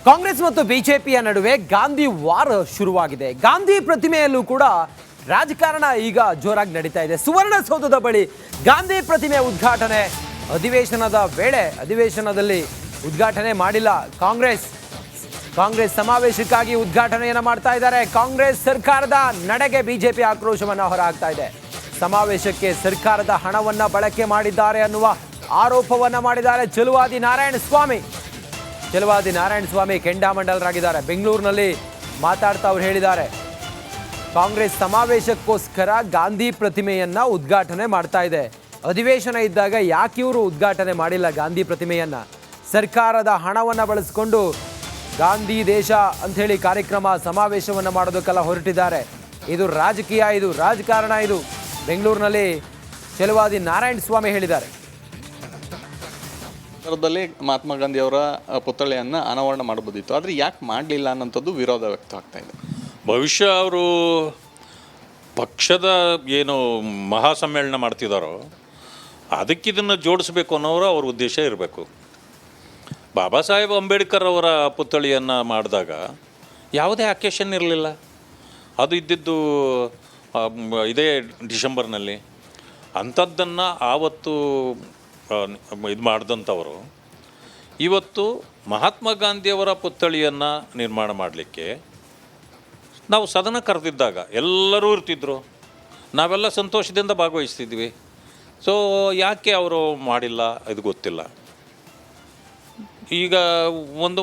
ಕಾಂಗ್ರೆಸ್ ಮತ್ತು ಬಿಜೆಪಿಯ ನಡುವೆ ಗಾಂಧಿ ವಾರ್ ಶುರುವಾಗಿದೆ. ಗಾಂಧಿ ಪ್ರತಿಮೆಯಲ್ಲೂ ಕೂಡ ರಾಜಕಾರಣ ಈಗ ಜೋರಾಗಿ ನಡೀತಾ ಇದೆ. ಸುವರ್ಣಸೌಧದ ಬಳಿ ಗಾಂಧಿ ಪ್ರತಿಮೆ ಉದ್ಘಾಟನೆ ಅಧಿವೇಶನದ ವೇಳೆ ಅಧಿವೇಶನದಲ್ಲಿ ಉದ್ಘಾಟನೆ ಮಾಡಿಲ್ಲ ಕಾಂಗ್ರೆಸ್ ಸಮಾವೇಶಕ್ಕಾಗಿ ಉದ್ಘಾಟನೆಯನ್ನು ಮಾಡ್ತಾ ಇದ್ದಾರೆ. ಕಾಂಗ್ರೆಸ್ ಸರ್ಕಾರದ ನಡೆಗೆ ಬಿಜೆಪಿ ಆಕ್ರೋಶವನ್ನು ಹೊರಹಾಕ್ತಾ ಇದೆ. ಸಮಾವೇಶಕ್ಕೆ ಸರ್ಕಾರದ ಹಣವನ್ನ ಬಳಕೆ ಮಾಡಿದ್ದಾರೆ ಅನ್ನುವ ಆರೋಪವನ್ನ ಮಾಡಿದ್ದಾರೆ ಚೆಲುವಾದಿ ನಾರಾಯಣ ಸ್ವಾಮಿ ಕೆಂಡಾಮಂಡಲರಾಗಿದ್ದಾರೆ. ಬೆಂಗಳೂರಿನಲ್ಲಿ ಮಾತಾಡ್ತಾ ಅವರು ಹೇಳಿದ್ದಾರೆ, ಕಾಂಗ್ರೆಸ್ ಸಮಾವೇಶಕ್ಕೋಸ್ಕರ ಗಾಂಧಿ ಪ್ರತಿಮೆಯನ್ನ ಉದ್ಘಾಟನೆ ಮಾಡ್ತಾ ಇದೆ. ಅಧಿವೇಶನ ಇದ್ದಾಗ ಯಾಕೆ ಇವರು ಉದ್ಘಾಟನೆ ಮಾಡಿಲ್ಲ ಗಾಂಧಿ ಪ್ರತಿಮೆಯನ್ನ? ಸರ್ಕಾರದ ಹಣವನ್ನ ಬಳಸಿಕೊಂಡು ಗಾಂಧಿ ದೇಶ ಅಂತ ಹೇಳಿ ಕಾರ್ಯಕ್ರಮ ಸಮಾವೇಶವನ್ನು ಮಾಡೋದಕ್ಕೆಲ್ಲ ಹೊರಟಿದ್ದಾರೆ. ಇದು ರಾಜಕೀಯ, ಇದು ರಾಜಕಾರಣ. ಇದು ಬೆಂಗಳೂರಿನಲ್ಲಿ ಚೆಲುವಾದಿ ನಾರಾಯಣ ಸ್ವಾಮಿ ಹೇಳಿದ್ದಾರೆ. ದಲ್ಲಿ ಮಹಾತ್ಮ ಗಾಂಧಿ ಅವರ ಪುತ್ಥಳಿಯನ್ನು ಅನಾವರಣ ಮಾಡಬಹುದಿತ್ತು, ಆದರೆ ಯಾಕೆ ಮಾಡಲಿಲ್ಲ ಅನ್ನೋಂಥದ್ದು ವಿರೋಧ ವ್ಯಕ್ತವಾಗ್ತಾ ಇದೆ. ಭವಿಷ್ಯ ಅವರು ಪಕ್ಷದ ಏನು ಮಹಾಸಮ್ಮೇಳನ ಮಾಡ್ತಿದ್ದಾರೋ ಅದಕ್ಕಿದನ್ನು ಜೋಡಿಸ್ಬೇಕು ಅನ್ನೋರು ಅವ್ರ ಉದ್ದೇಶ ಇರಬೇಕು. ಬಾಬಾ ಸಾಹೇಬ್ ಅಂಬೇಡ್ಕರ್ ಅವರ ಪುತ್ಥಳಿಯನ್ನು ಮಾಡಿದಾಗ ಯಾವುದೇ ಅಕೇಶನ್ ಇರಲಿಲ್ಲ. ಅದು ಇದ್ದಿದ್ದು ಇದೇ ಡಿಸೆಂಬರ್ನಲ್ಲಿ. ಅಂಥದ್ದನ್ನು ಆವತ್ತು ಇದು ಮಾಡಿದಂಥವರು ಇವತ್ತು ಮಹಾತ್ಮ ಗಾಂಧಿಯವರ ಪುತ್ಥಳಿಯನ್ನು ನಿರ್ಮಾಣ ಮಾಡಲಿಕ್ಕೆ ನಾವು ಸದನ ಕರೆದಿದ್ದಾಗ ಎಲ್ಲರೂ ಇರ್ತಿದ್ರು, ನಾವೆಲ್ಲ ಸಂತೋಷದಿಂದ ಭಾಗವಹಿಸ್ತಿದ್ವಿ. ಸೊ ಯಾಕೆ ಅವರು ಮಾಡಿಲ್ಲ ಇದು ಗೊತ್ತಿಲ್ಲ. ಈಗ ಒಂದು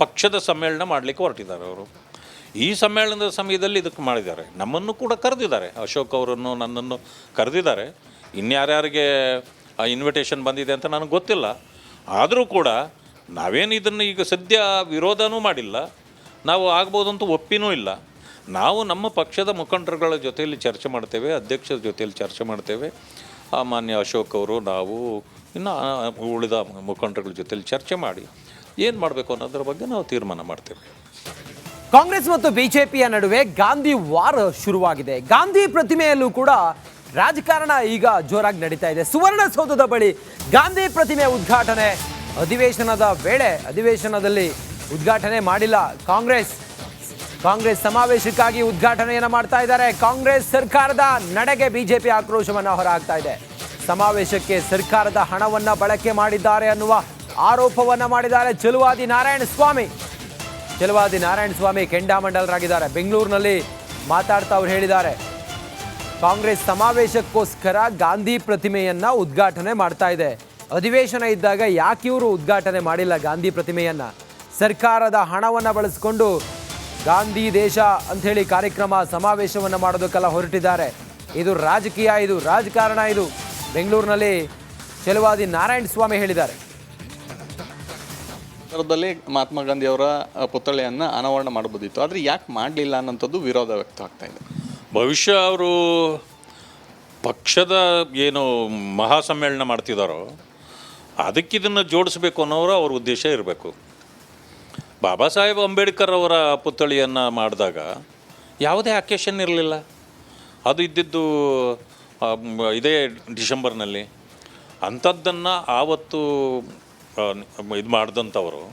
ಪಕ್ಷದ ಸಮ್ಮೇಳನ ಮಾಡಲಿಕ್ಕೆ ಹೊರಟಿದ್ದಾರೆ ಅವರು. ಈ ಸಮ್ಮೇಳನದ ಸಮಯದಲ್ಲಿ ಇದಕ್ಕೆ ಮಾಡಿದ್ದಾರೆ. ನಮ್ಮನ್ನು ಕೂಡ ಕರೆದಿದ್ದಾರೆ, ಅಶೋಕ್ ಅವರನ್ನು ನನ್ನನ್ನು ಕರೆದಿದ್ದಾರೆ. ಇನ್ಯಾರ್ಯಾರಿಗೆ ಇನ್ವಿಟೇಷನ್ ಬಂದಿದೆ ಅಂತ ನನಗೆ ಗೊತ್ತಿಲ್ಲ. ಆದರೂ ಕೂಡ ನಾವೇನು ಇದನ್ನು ಈಗ ಸದ್ಯ ವಿರೋಧನೂ ಮಾಡಿಲ್ಲ, ನಾವು ಆಗ್ಬೋದಂತ ಒಪ್ಪಿನೂ ಇಲ್ಲ. ನಾವು ನಮ್ಮ ಪಕ್ಷದ ಮುಖಂಡರುಗಳ ಜೊತೆಯಲ್ಲಿ ಚರ್ಚೆ ಮಾಡ್ತೇವೆ, ಅಧ್ಯಕ್ಷರ ಜೊತೆಯಲ್ಲಿ ಚರ್ಚೆ ಮಾಡ್ತೇವೆ. ಮಾನ್ಯ ಅಶೋಕ್ ಅವರು, ನಾವು ಇನ್ನು ಉಳಿದ ಮುಖಂಡರುಗಳ ಜೊತೆಯಲ್ಲಿ ಚರ್ಚೆ ಮಾಡಿ ಏನು ಮಾಡಬೇಕು ಅನ್ನೋದ್ರ ಬಗ್ಗೆ ನಾವು ತೀರ್ಮಾನ ಮಾಡ್ತೇವೆ. ಕಾಂಗ್ರೆಸ್ ಮತ್ತು ಬಿಜೆಪಿಯ ನಡುವೆ ಗಾಂಧಿ ವಾರ್ ಶುರುವಾಗಿದೆ. ಗಾಂಧಿ ಪ್ರತಿಮೆಯಲ್ಲೂ ಕೂಡ ರಾಜಕಾರಣ ಈಗ ಜೋರಾಗಿ ನಡೀತಾ ಇದೆ. ಸುವರ್ಣಸೌಧದ ಬಳಿ ಗಾಂಧಿ ಪ್ರತಿಮೆ ಉದ್ಘಾಟನೆ ಅಧಿವೇಶನದ ವೇಳೆ ಅಧಿವೇಶನದಲ್ಲಿ ಉದ್ಘಾಟನೆ ಮಾಡಿಲ್ಲ ಕಾಂಗ್ರೆಸ್ ಸಮಾವೇಶಕ್ಕಾಗಿ ಉದ್ಘಾಟನೆಯನ್ನು ಮಾಡ್ತಾ ಇದ್ದಾರೆ. ಕಾಂಗ್ರೆಸ್ ಸರ್ಕಾರದ ನಡೆಗೆ ಬಿಜೆಪಿ ಆಕ್ರೋಶವನ್ನು ಹೊರಹಾಕ್ತಾ ಇದೆ. ಸಮಾವೇಶಕ್ಕೆ ಸರ್ಕಾರದ ಹಣವನ್ನ ಬಳಕೆ ಮಾಡಿದ್ದಾರೆ ಅನ್ನುವ ಆರೋಪವನ್ನ ಮಾಡಿದ್ದಾರೆ ಚೆಲುವಾದಿ ನಾರಾಯಣ ಸ್ವಾಮಿ ಕೆಂಡಾಮಂಡಲರಾಗಿದ್ದಾರೆ. ಬೆಂಗಳೂರಿನಲ್ಲಿ ಮಾತಾಡ್ತಾ ಅವರು ಹೇಳಿದ್ದಾರೆ, ಕಾಂಗ್ರೆಸ್ ಸಮಾವೇಶಕ್ಕೋಸ್ಕರ ಗಾಂಧಿ ಪ್ರತಿಮೆಯನ್ನ ಉದ್ಘಾಟನೆ ಮಾಡ್ತಾ ಇದೆ. ಅಧಿವೇಶನ ಇದ್ದಾಗ ಯಾಕೆ ಇವರು ಉದ್ಘಾಟನೆ ಮಾಡಿಲ್ಲ ಗಾಂಧಿ ಪ್ರತಿಮೆಯನ್ನ? ಸರ್ಕಾರದ ಹಣವನ್ನ ಬಳಸಿಕೊಂಡು ಗಾಂಧಿ ದೇಶ ಅಂತ ಹೇಳಿ ಕಾರ್ಯಕ್ರಮ ಸಮಾವೇಶವನ್ನು ಮಾಡೋದಕ್ಕೆಲ್ಲ ಹೊರಟಿದ್ದಾರೆ. ಇದು ರಾಜಕೀಯ, ಇದು ರಾಜಕಾರಣ. ಇದು ಬೆಂಗಳೂರಿನಲ್ಲಿ ಚೆಲುವಾದಿ ನಾರಾಯಣ ಸ್ವಾಮಿ ಹೇಳಿದ್ದಾರೆ. ದಲ್ಲಿ ಮಹಾತ್ಮ ಗಾಂಧಿ ಅವರ ಪುತ್ಥಳಿಯನ್ನು ಅನಾವರಣ ಮಾಡಬಹುದಿತ್ತು, ಆದರೆ ಯಾಕೆ ಮಾಡಲಿಲ್ಲ ಅನ್ನೋಂಥದ್ದು ವಿರೋಧ ವ್ಯಕ್ತವಾಗ್ತಾ ಇದೆ. ಭವಿಷ್ಯ ಅವರು ಪಕ್ಷದ ಏನು ಮಹಾಸಮ್ಮೇಳನ ಮಾಡ್ತಿದ್ದಾರೋ ಅದಕ್ಕಿದನ್ನು ಜೋಡಿಸ್ಬೇಕು ಅನ್ನೋರು ಅವ್ರ ಉದ್ದೇಶ ಇರಬೇಕು. ಬಾಬಾ ಸಾಹೇಬ್ ಅಂಬೇಡ್ಕರ್ ಅವರ ಪುತ್ಥಳಿಯನ್ನು ಮಾಡಿದಾಗ ಯಾವುದೇ ಅಕೇಶನ್ ಇರಲಿಲ್ಲ. ಅದು ಇದ್ದಿದ್ದು ಇದೇ ಡಿಸೆಂಬರ್ನಲ್ಲಿ. ಅಂಥದ್ದನ್ನು ಆವತ್ತು ಇದು ಮಾಡಿದಂಥವರು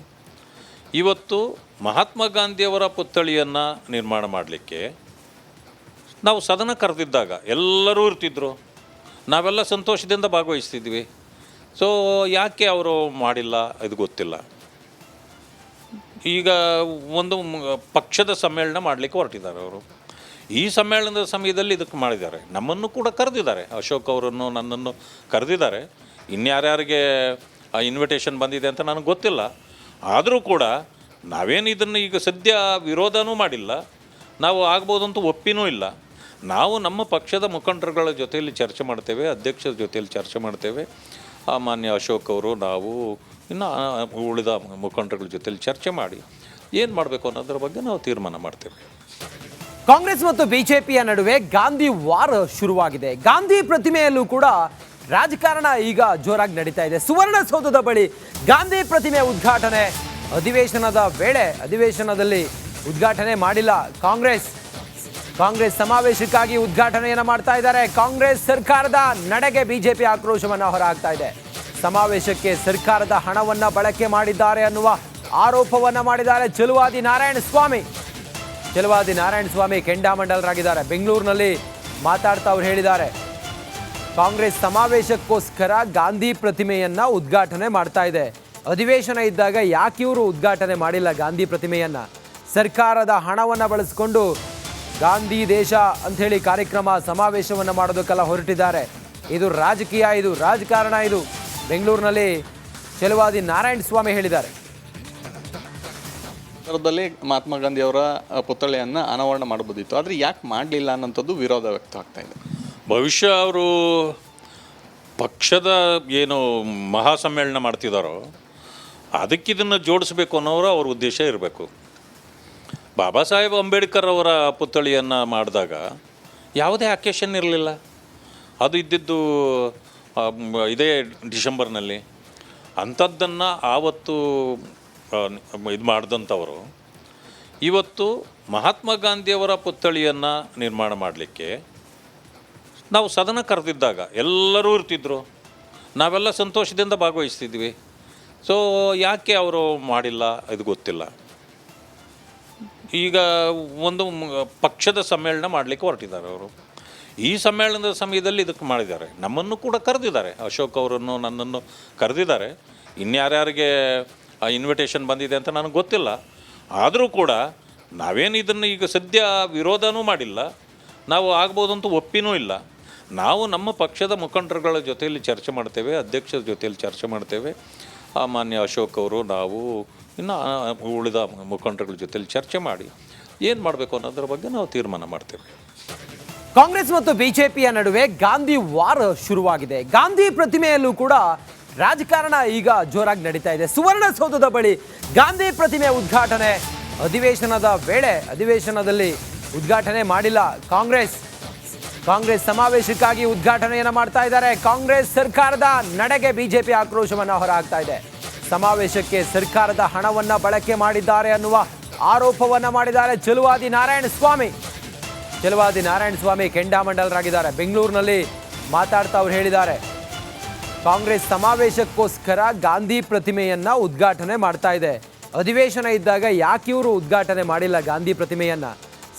ಇವತ್ತು ಮಹಾತ್ಮ ಗಾಂಧಿಯವರ ಪುತ್ಥಳಿಯನ್ನು ನಿರ್ಮಾಣ ಮಾಡಲಿಕ್ಕೆ ನಾವು ಸದನ ಕರೆದಿದ್ದಾಗ ಎಲ್ಲರೂ ಇರ್ತಿದ್ರು, ನಾವೆಲ್ಲ ಸಂತೋಷದಿಂದ ಭಾಗವಹಿಸ್ತಿದ್ವಿ. ಸೊ ಯಾಕೆ ಅವರು ಮಾಡಿಲ್ಲ ಇದು ಗೊತ್ತಿಲ್ಲ. ಈಗ ಒಂದು ಪಕ್ಷದ ಸಮ್ಮೇಳನ ಮಾಡಲಿಕ್ಕೆ ಹೊರಟಿದ್ದಾರೆ ಅವರು. ಈ ಸಮ್ಮೇಳನದ ಸಮಯದಲ್ಲಿ ಇದಕ್ಕೆ ಮಾಡಿದ್ದಾರೆ. ನಮ್ಮನ್ನು ಕೂಡ ಕರೆದಿದ್ದಾರೆ, ಅಶೋಕ್ ಅವರನ್ನು ನನ್ನನ್ನು ಕರೆದಿದ್ದಾರೆ. ಇನ್ಯಾರ್ಯಾರಿಗೆ ಇನ್ವಿಟೇಷನ್ ಬಂದಿದೆ ಅಂತ ನನಗೆ ಗೊತ್ತಿಲ್ಲ. ಆದರೂ ಕೂಡ ನಾವೇನು ಇದನ್ನು ಈಗ ಸದ್ಯ ವಿರೋಧನೂ ಮಾಡಿಲ್ಲ, ನಾವು ಆಗ್ಬೋದಂತ ಒಪ್ಪಿನೂ ಇಲ್ಲ. ನಾವು ನಮ್ಮ ಪಕ್ಷದ ಮುಖಂಡರುಗಳ ಜೊತೆಯಲ್ಲಿ ಚರ್ಚೆ ಮಾಡ್ತೇವೆ, ಅಧ್ಯಕ್ಷರ ಜೊತೆಯಲ್ಲಿ ಚರ್ಚೆ ಮಾಡ್ತೇವೆ. ಮಾನ್ಯ ಅಶೋಕ್ ಅವರು, ನಾವು ಇನ್ನು ಉಳಿದ ಮುಖಂಡರುಗಳ ಜೊತೆಯಲ್ಲಿ ಚರ್ಚೆ ಮಾಡಿ ಏನು ಮಾಡಬೇಕು ಅನ್ನೋದ್ರ ಬಗ್ಗೆ ನಾವು ತೀರ್ಮಾನ ಮಾಡ್ತೇವೆ. ಕಾಂಗ್ರೆಸ್ ಮತ್ತು ಬಿಜೆಪಿಯ ನಡುವೆ ಗಾಂಧಿ ವಾರ್ ಶುರುವಾಗಿದೆ. ಗಾಂಧಿ ಪ್ರತಿಮೆಯಲ್ಲೂ ಕೂಡ ರಾಜಕಾರಣ ಈಗ ಜೋರಾಗಿ ನಡೀತಾ ಇದೆ. ಸುವರ್ಣಸೌಧದ ಬಳಿ ಗಾಂಧಿ ಪ್ರತಿಮೆ ಉದ್ಘಾಟನೆ ಅಧಿವೇಶನದ ವೇಳೆ ಅಧಿವೇಶನದಲ್ಲಿ ಉದ್ಘಾಟನೆ ಮಾಡಿಲ್ಲ ಕಾಂಗ್ರೆಸ್ ಸಮಾವೇಶಕ್ಕಾಗಿ ಉದ್ಘಾಟನೆಯನ್ನು ಮಾಡ್ತಾ ಇದ್ದಾರೆ. ಕಾಂಗ್ರೆಸ್ ಸರ್ಕಾರದ ನಡೆಗೆ ಬಿಜೆಪಿ ಆಕ್ರೋಶವನ್ನು ಹೊರಹಾಕ್ತಾ ಇದೆ. ಸಮಾವೇಶಕ್ಕೆ ಸರ್ಕಾರದ ಹಣವನ್ನ ಬಳಕೆ ಮಾಡಿದ್ದಾರೆ ಅನ್ನುವ ಆರೋಪವನ್ನ ಮಾಡಿದ್ದಾರೆ ಚೆಲುವಾದಿ ನಾರಾಯಣಸ್ವಾಮಿ. ಚೆಲುವಾದಿ ನಾರಾಯಣಸ್ವಾಮಿ ಕೆಂಡಾಮಂಡಲರಾಗಿದ್ದಾರೆ. ಬೆಂಗಳೂರಿನಲ್ಲಿ ಮಾತಾಡ್ತಾ ಅವ್ರು ಹೇಳಿದ್ದಾರೆ, ಕಾಂಗ್ರೆಸ್ ಸಮಾವೇಶಕ್ಕೋಸ್ಕರ ಗಾಂಧಿ ಪ್ರತಿಮೆಯನ್ನ ಉದ್ಘಾಟನೆ ಮಾಡ್ತಾ ಇದೆ. ಅಧಿವೇಶನ ಇದ್ದಾಗ ಯಾಕೆ ಇವರು ಉದ್ಘಾಟನೆ ಮಾಡಿಲ್ಲ ಗಾಂಧಿ ಪ್ರತಿಮೆಯನ್ನ? ಸರ್ಕಾರದ ಹಣವನ್ನು ಬಳಸಿಕೊಂಡು ಗಾಂಧಿ ದೇಶ ಅಂಥೇಳಿ ಕಾರ್ಯಕ್ರಮ ಸಮಾವೇಶವನ್ನು ಮಾಡೋದಕ್ಕೆಲ್ಲ ಹೊರಟಿದ್ದಾರೆ. ಇದು ರಾಜಕೀಯ, ಇದು ರಾಜಕಾರಣ. ಇದು ಬೆಂಗಳೂರಿನಲ್ಲಿ ಚೆಲುವಾದಿ ನಾರಾಯಣಸ್ವಾಮಿ ಹೇಳಿದ್ದಾರೆ. ನಂತರದಲ್ಲಿ ಮಹಾತ್ಮ ಗಾಂಧಿ ಅವರ ಪುತ್ಥಳಿಯನ್ನು ಅನಾವರಣ ಮಾಡಬಹುದಿತ್ತು, ಆದರೆ ಯಾಕೆ ಮಾಡಲಿಲ್ಲ ಅನ್ನೋಂಥದ್ದು ವಿರೋಧ ವ್ಯಕ್ತವಾಗ್ತಾ ಇದೆ. ಭವಿಷ್ಯ ಅವರು ಪಕ್ಷದ ಏನು ಮಹಾಸಮ್ಮೇಳನ ಮಾಡ್ತಿದ್ದಾರೋ ಅದಕ್ಕಿದನ್ನು ಜೋಡಿಸ್ಬೇಕು ಅನ್ನೋರು ಅವ್ರ ಉದ್ದೇಶ ಇರಬೇಕು. ಬಾಬಾ ಸಾಹೇಬ್ ಅಂಬೇಡ್ಕರ್ ಅವರ ಪುತ್ಥಳಿಯನ್ನು ಮಾಡಿದಾಗ ಯಾವುದೇ ಅಕೇಶನ್ ಇರಲಿಲ್ಲ. ಅದು ಇದ್ದಿದ್ದು ಇದೇ ಡಿಸೆಂಬರ್ನಲ್ಲಿ. ಅಂಥದ್ದನ್ನು ಆವತ್ತು ಇದು ಮಾಡಿದಂಥವರು ಇವತ್ತು ಮಹಾತ್ಮ ಗಾಂಧಿಯವರ ಪುತ್ಥಳಿಯನ್ನು ನಿರ್ಮಾಣ ಮಾಡಲಿಕ್ಕೆ ನಾವು ಸದನ ಕರೆದಿದ್ದಾಗ ಎಲ್ಲರೂ ಇರ್ತಿದ್ರು, ನಾವೆಲ್ಲ ಸಂತೋಷದಿಂದ ಭಾಗವಹಿಸ್ತಿದ್ವಿ. ಸೊ ಯಾಕೆ ಅವರು ಮಾಡಿಲ್ಲ ಇದು ಗೊತ್ತಿಲ್ಲ. ಈಗ ಒಂದು ಪಕ್ಷದ ಸಮ್ಮೇಳನ ಮಾಡಲಿಕ್ಕೆ ಹೊರಟಿದ್ದಾರೆ ಅವರು. ಈ ಸಮ್ಮೇಳನದ ಸಮಯದಲ್ಲಿ ಇದಕ್ಕೆ ಮಾಡಿದ್ದಾರೆ. ನಮ್ಮನ್ನು ಕೂಡ ಕರೆದಿದ್ದಾರೆ, ಅಶೋಕ್ ಅವರನ್ನು ನನ್ನನ್ನು ಕರೆದಿದ್ದಾರೆ. ಇನ್ಯಾರ್ಯಾರಿಗೆ ಇನ್ವಿಟೇಷನ್ ಬಂದಿದೆ ಅಂತ ನನಗೆ ಗೊತ್ತಿಲ್ಲ. ಆದರೂ ಕೂಡ ನಾವೇನು ಇದನ್ನು ಈಗ ಸದ್ಯ ವಿರೋಧನೂ ಮಾಡಿಲ್ಲ, ನಾವು ಆಗ್ಬೋದಂತೂ ಒಪ್ಪಿನೂ ಇಲ್ಲ. ನಾವು ನಮ್ಮ ಪಕ್ಷದ ಮುಖಂಡರುಗಳ ಜೊತೆಯಲ್ಲಿ ಚರ್ಚೆ ಮಾಡ್ತೇವೆ, ಅಧ್ಯಕ್ಷರ ಜೊತೆಯಲ್ಲಿ ಚರ್ಚೆ ಮಾಡ್ತೇವೆ. ಮಾನ್ಯ ಅಶೋಕ್ ಅವರು, ನಾವು ಇನ್ನು ಉಳಿದ ಮುಖಂಡರುಗಳ ಜೊತೆಯಲ್ಲಿ ಚರ್ಚೆ ಮಾಡಿ ಏನು ಮಾಡಬೇಕು ಅನ್ನೋದ್ರ ಬಗ್ಗೆ ನಾವು ತೀರ್ಮಾನ ಮಾಡ್ತೇವೆ. ಕಾಂಗ್ರೆಸ್ ಮತ್ತು ಬಿಜೆಪಿಯ ನಡುವೆ ಗಾಂಧಿ ವಾರ್ ಶುರುವಾಗಿದೆ. ಗಾಂಧಿ ಪ್ರತಿಮೆಯಲ್ಲೂ ಕೂಡ ರಾಜಕಾರಣ ಈಗ ಜೋರಾಗಿ ನಡೀತಾ ಇದೆ. ಸುವರ್ಣಸೌಧದ ಬಳಿ ಗಾಂಧಿ ಪ್ರತಿಮೆ ಉದ್ಘಾಟನೆ ಅಧಿವೇಶನದ ವೇಳೆ ಅಧಿವೇಶನದಲ್ಲಿ ಉದ್ಘಾಟನೆ ಮಾಡಿಲ್ಲ. ಕಾಂಗ್ರೆಸ್ ಸಮಾವೇಶಕ್ಕಾಗಿ ಉದ್ಘಾಟನೆಯನ್ನು ಮಾಡ್ತಾ ಇದ್ದಾರೆ. ಕಾಂಗ್ರೆಸ್ ಸರ್ಕಾರದ ನಡೆಗೆ ಬಿಜೆಪಿ ಆಕ್ರೋಶವನ್ನು ಹೊರಹಾಕ್ತಾ ಇದೆ. ಸಮಾವೇಶಕ್ಕೆ ಸರ್ಕಾರದ ಹಣವನ್ನು ಬಳಕೆ ಮಾಡಿದ್ದಾರೆ ಅನ್ನುವ ಆರೋಪವನ್ನು ಮಾಡಿದ್ದಾರೆ ಚೆಲುವಾದಿ ನಾರಾಯಣಸ್ವಾಮಿ. ಚೆಲುವಾದಿ ನಾರಾಯಣಸ್ವಾಮಿ ಕೆಂಡಾಮಂಡಲರಾಗಿದ್ದಾರೆ. ಬೆಂಗಳೂರಿನಲ್ಲಿ ಮಾತಾಡ್ತಾ ಅವ್ರು ಹೇಳಿದ್ದಾರೆ, ಕಾಂಗ್ರೆಸ್ ಸಮಾವೇಶಕ್ಕೋಸ್ಕರ ಗಾಂಧಿ ಪ್ರತಿಮೆಯನ್ನ ಉದ್ಘಾಟನೆ ಮಾಡ್ತಾ ಇದೆ. ಅಧಿವೇಶನ ಇದ್ದಾಗ ಯಾಕೆ ಇವರು ಉದ್ಘಾಟನೆ ಮಾಡಿಲ್ಲ ಗಾಂಧಿ ಪ್ರತಿಮೆಯನ್ನ?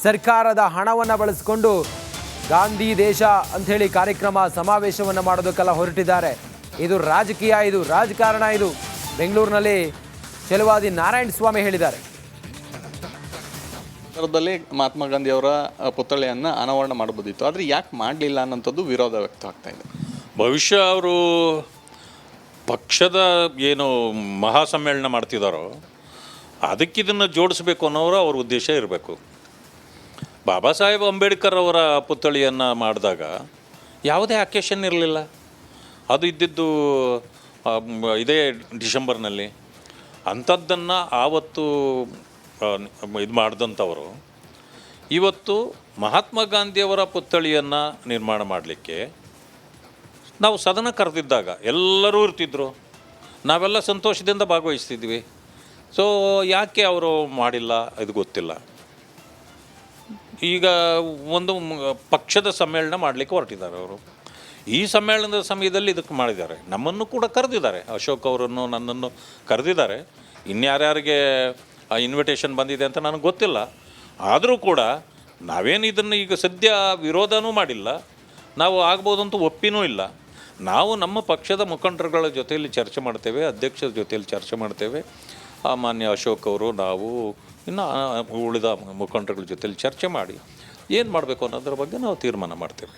ಸರ್ಕಾರದ ಹಣವನ್ನು ಬಳಸಿಕೊಂಡು ಗಾಂಧಿ ದೇಶ ಅಂಥೇಳಿ ಕಾರ್ಯಕ್ರಮ ಸಮಾವೇಶವನ್ನು ಮಾಡೋದಕ್ಕೆಲ್ಲ ಹೊರಟಿದ್ದಾರೆ. ಇದು ರಾಜಕೀಯ, ಇದು ರಾಜಕಾರಣ. ಇದು ಬೆಂಗಳೂರಿನಲ್ಲಿ ಚೆಲುವಾದಿ ನಾರಾಯಣಸ್ವಾಮಿ ಹೇಳಿದ್ದಾರೆ. ನಂತರದಲ್ಲಿ ಮಹಾತ್ಮ ಗಾಂಧಿ ಅವರ ಪುತ್ಥಳಿಯನ್ನು ಅನಾವರಣ ಮಾಡಬಹುದಿತ್ತು, ಆದರೆ ಯಾಕೆ ಮಾಡಲಿಲ್ಲ ಅನ್ನೋಂಥದ್ದು ವಿರೋಧ ವ್ಯಕ್ತವಾಗ್ತಾ ಇದೆ. ಭವಿಷ್ಯ ಅವರು ಪಕ್ಷದ ಏನು ಮಹಾಸಮ್ಮೇಳನ ಮಾಡ್ತಿದ್ದಾರೋ ಅದಕ್ಕಿದನ್ನು ಜೋಡಿಸ್ಬೇಕು ಅನ್ನೋರು ಅವ್ರ ಉದ್ದೇಶ ಇರಬೇಕು. ಬಾಬಾ ಸಾಹೇಬ್ ಅಂಬೇಡ್ಕರ್ ಅವರ ಪುತ್ಥಳಿಯನ್ನು ಮಾಡಿದಾಗ ಯಾವುದೇ ಅಕೇಶನ್ ಇರಲಿಲ್ಲ. ಅದು ಇದ್ದಿದ್ದು ಇದೇ ಡಿಸೆಂಬರ್ನಲ್ಲಿ. ಅಂಥದ್ದನ್ನು ಆವತ್ತು ಇದು ಮಾಡಿದಂಥವರು ಇವತ್ತು ಮಹಾತ್ಮ ಗಾಂಧಿಯವರ ಪುತ್ಥಳಿಯನ್ನು ನಿರ್ಮಾಣ ಮಾಡಲಿಕ್ಕೆ ನಾವು ಸದನ ಕರೆದಿದ್ದಾಗ ಎಲ್ಲರೂ ಇರ್ತಿದ್ರು, ನಾವೆಲ್ಲ ಸಂತೋಷದಿಂದ ಭಾಗವಹಿಸ್ತಿದ್ವಿ. ಸೊ ಯಾಕೆ ಅವರು ಮಾಡಿಲ್ಲ ಇದು ಗೊತ್ತಿಲ್ಲ. ಈಗ ಒಂದು ಪಕ್ಷದ ಸಮ್ಮೇಳನ ಮಾಡಲಿಕ್ಕೆ ಹೊರಟಿದ್ದಾರೆ ಅವರು. ಈ ಸಮ್ಮೇಳನದ ಸಮಯದಲ್ಲಿ ಇದಕ್ಕೆ ಮಾಡಿದ್ದಾರೆ. ನಮ್ಮನ್ನು ಕೂಡ ಕರೆದಿದ್ದಾರೆ, ಅಶೋಕ್ ಅವರನ್ನು ನನ್ನನ್ನು ಕರೆದಿದ್ದಾರೆ. ಇನ್ಯಾರ್ಯಾರಿಗೆ ಇನ್ವಿಟೇಷನ್ ಬಂದಿದೆ ಅಂತ ನನಗೆ ಗೊತ್ತಿಲ್ಲ. ಆದರೂ ಕೂಡ ನಾವೇನು ಇದನ್ನು ಈಗ ಸದ್ಯ ವಿರೋಧನೂ ಮಾಡಿಲ್ಲ, ನಾವು ಆಗ್ಬೋದಂತೂ ಒಪ್ಪಿನೂ ಇಲ್ಲ. ನಾವು ನಮ್ಮ ಪಕ್ಷದ ಮುಖಂಡರುಗಳ ಜೊತೆಯಲ್ಲಿ ಚರ್ಚೆ ಮಾಡ್ತೇವೆ, ಅಧ್ಯಕ್ಷರ ಜೊತೆಯಲ್ಲಿ ಚರ್ಚೆ ಮಾಡ್ತೇವೆ. ಮಾನ್ಯ ಅಶೋಕ್ ಅವರು, ನಾವು ಇನ್ನು ಉಳಿದ ಮುಖಂಡರುಗಳ ಜೊತೆಯಲ್ಲಿ ಚರ್ಚೆ ಮಾಡಿ ಏನು ಮಾಡಬೇಕು ಅನ್ನೋದ್ರ ಬಗ್ಗೆ ನಾವು ತೀರ್ಮಾನ ಮಾಡ್ತೇವೆ.